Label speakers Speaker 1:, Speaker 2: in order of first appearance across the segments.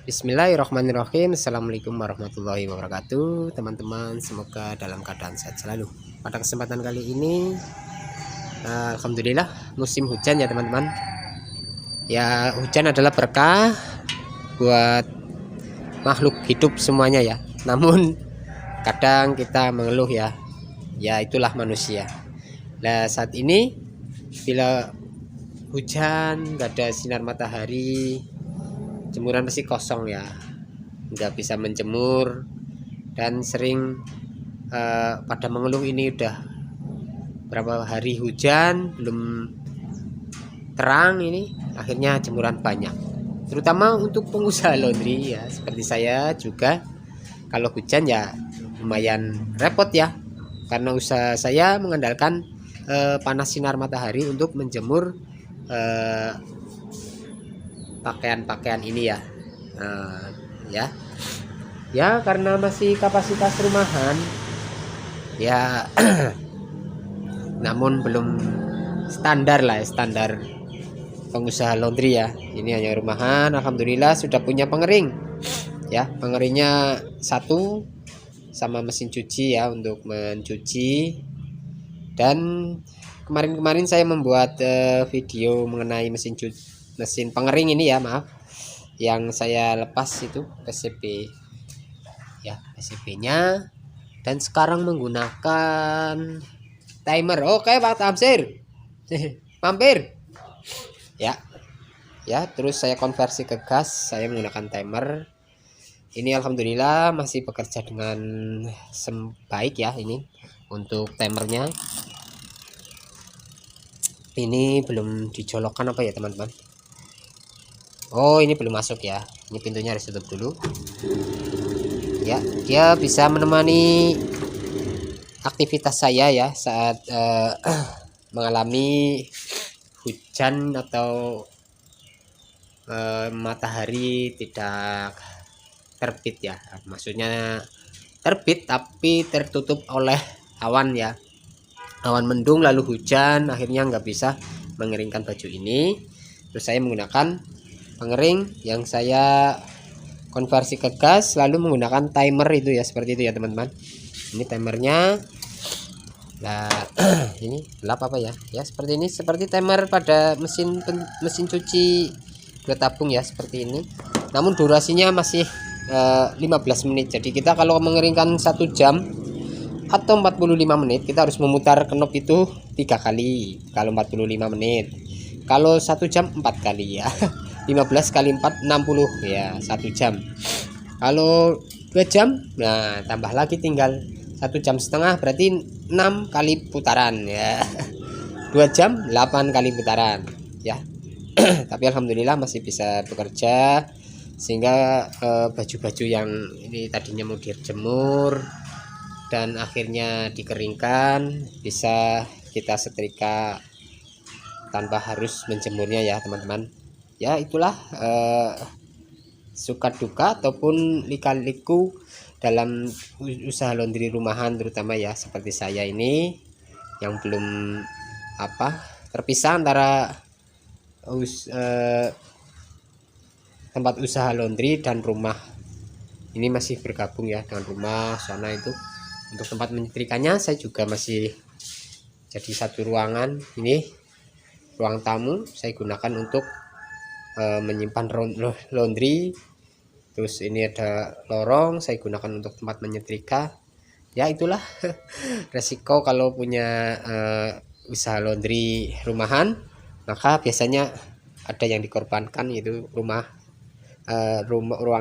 Speaker 1: Bismillahirrahmanirrahim. Assalamualaikum warahmatullahi wabarakatuh. Teman-teman, semoga dalam keadaan sehat selalu. Pada kesempatan kali ini alhamdulillah musim hujan ya teman-teman. Ya, hujan adalah berkah buat makhluk hidup semuanya ya. Namun kadang kita mengeluh ya. Ya, itulah manusia. Nah, saat ini bila hujan, gak ada sinar matahari, jemuran pasti kosong ya, nggak bisa menjemur, dan sering pada mengeluh ini udah berapa hari hujan belum terang, ini akhirnya jemuran banyak, terutama untuk pengusaha laundry ya seperti saya juga. Kalau hujan ya lumayan repot ya, karena usaha saya mengandalkan panas sinar matahari untuk menjemur pakaian-pakaian ini ya. Ya karena masih kapasitas rumahan ya namun belum standar lah, standar pengusaha laundry ya. Ini hanya rumahan. Alhamdulillah sudah punya pengering ya, pengeringnya satu sama mesin cuci ya untuk mencuci. Dan kemarin saya membuat video mengenai mesin pengering ini ya, maaf, yang saya lepas itu PCB ya, PCB nya, dan sekarang menggunakan timer. Oke Pak Tamsir mampir ya. Terus saya konversi ke gas, saya menggunakan timer. Ini alhamdulillah masih bekerja dengan baik ya. Ini untuk timernya ini belum dijolokkan apa ya teman-teman. Oh, ini belum masuk ya. Ini pintunya harus tutup dulu ya. Dia bisa menemani aktivitas saya ya saat mengalami hujan atau matahari tidak terbit ya. Maksudnya terbit tapi tertutup oleh awan ya, awan mendung lalu hujan, akhirnya nggak bisa mengeringkan baju ini. Terus saya menggunakan pengering yang saya konversi ke gas, lalu menggunakan timer itu ya, seperti itu ya teman-teman. Ini timernya. Nah ini gelap apa ya, ya seperti ini, seperti timer pada mesin cuci dua tabung ya, seperti ini. Namun durasinya masih 15 menit. Jadi kita kalau mengeringkan 1 jam atau 45 menit, kita harus memutar knob itu 3 kali kalau 45 menit. Kalau 1 jam 4 kali ya. 15 kali 4 60 ya, 1 jam. Kalau 2 jam, nah tambah lagi tinggal 1,5 jam, berarti 6 kali putaran ya. 2 jam 8 kali putaran ya. Tapi alhamdulillah masih bisa bekerja, sehingga baju-baju yang ini tadinya mau dijemur dan akhirnya dikeringkan bisa kita setrika tanpa harus menjemurnya ya teman-teman. Ya itulah suka duka ataupun lika-liku dalam usaha laundry rumahan, terutama ya seperti saya ini yang belum terpisah antara tempat usaha laundry dan rumah. Ini masih bergabung ya dengan rumah sana itu. Untuk tempat menyetrikanya saya juga masih jadi satu ruangan. Ini ruang tamu saya gunakan untuk menyimpan laundry. Terus ini ada lorong saya gunakan untuk tempat menyetrika. Ya itulah resiko kalau punya usaha laundry rumahan, maka biasanya ada yang dikorbankan, yaitu ruang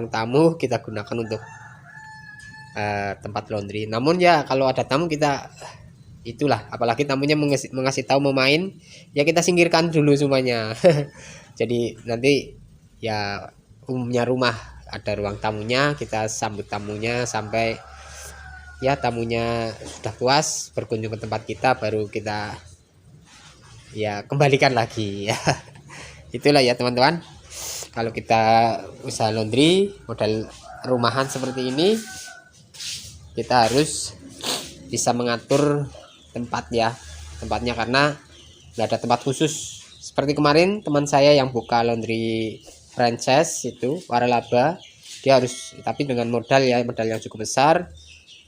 Speaker 1: tamu kita gunakan untuk tempat laundry. Namun ya kalau ada tamu kita itulah, apalagi tamunya mengasih tahu mau main, ya kita singkirkan dulu semuanya. Jadi nanti ya umumnya rumah ada ruang tamunya, kita sambut tamunya sampai ya tamunya sudah puas berkunjung ke tempat kita, baru kita ya kembalikan lagi ya. Itulah ya teman-teman, kalau kita usaha laundry modal rumahan seperti ini, kita harus bisa mengatur tempatnya karena nggak ada tempat khusus. Seperti kemarin teman saya yang buka laundry franchise itu waralaba, dia harus, tapi dengan modal yang cukup besar.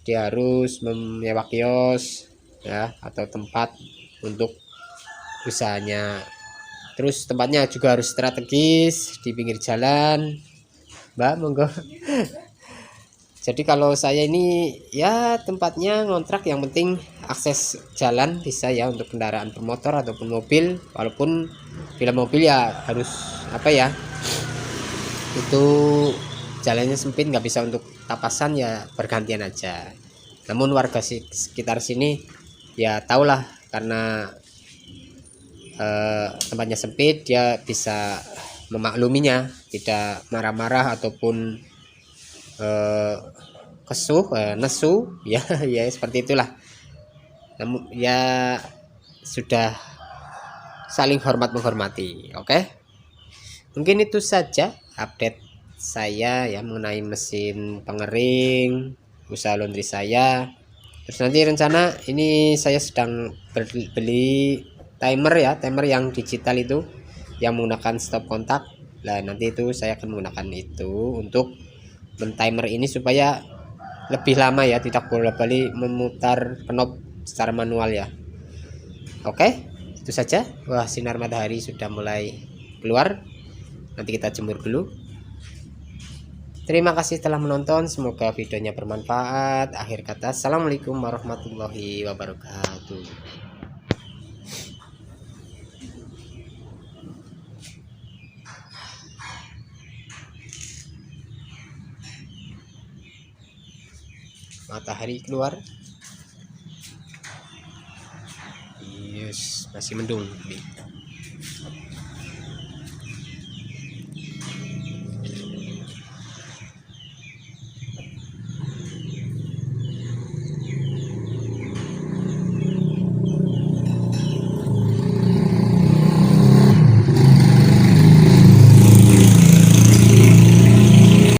Speaker 1: Dia harus menyewa kios ya atau tempat untuk usahanya. Terus tempatnya juga harus strategis di pinggir jalan, Mbak, monggo. Jadi kalau saya ini ya tempatnya ngontrak, yang penting akses jalan bisa ya untuk kendaraan bermotor ataupun mobil. Walaupun bila mobil ya harus apa ya, itu jalannya sempit, nggak bisa untuk tapasan, ya bergantian aja. Namun warga sekitar sini ya tahulah, karena tempatnya sempit, dia bisa memakluminya, tidak marah-marah ataupun kesuh, nesu ya. Ya seperti itulah. Namun ya sudah saling hormat menghormati. Oke, mungkin itu saja update saya ya mengenai mesin pengering, usaha laundry saya. Terus nanti rencana ini saya sedang beli timer ya, timer yang digital itu yang menggunakan stop kontak. Nah nanti itu saya akan menggunakan itu untuk men-timer ini supaya lebih lama ya, tidak bolak-balik memutar knob secara manual ya. Oke, itu saja. Wah, sinar matahari sudah mulai keluar, nanti kita jemur dulu. Terima kasih telah menonton, semoga videonya bermanfaat. Akhir kata, assalamualaikum warahmatullahi wabarakatuh. Matahari keluar. Yes, masih mendung.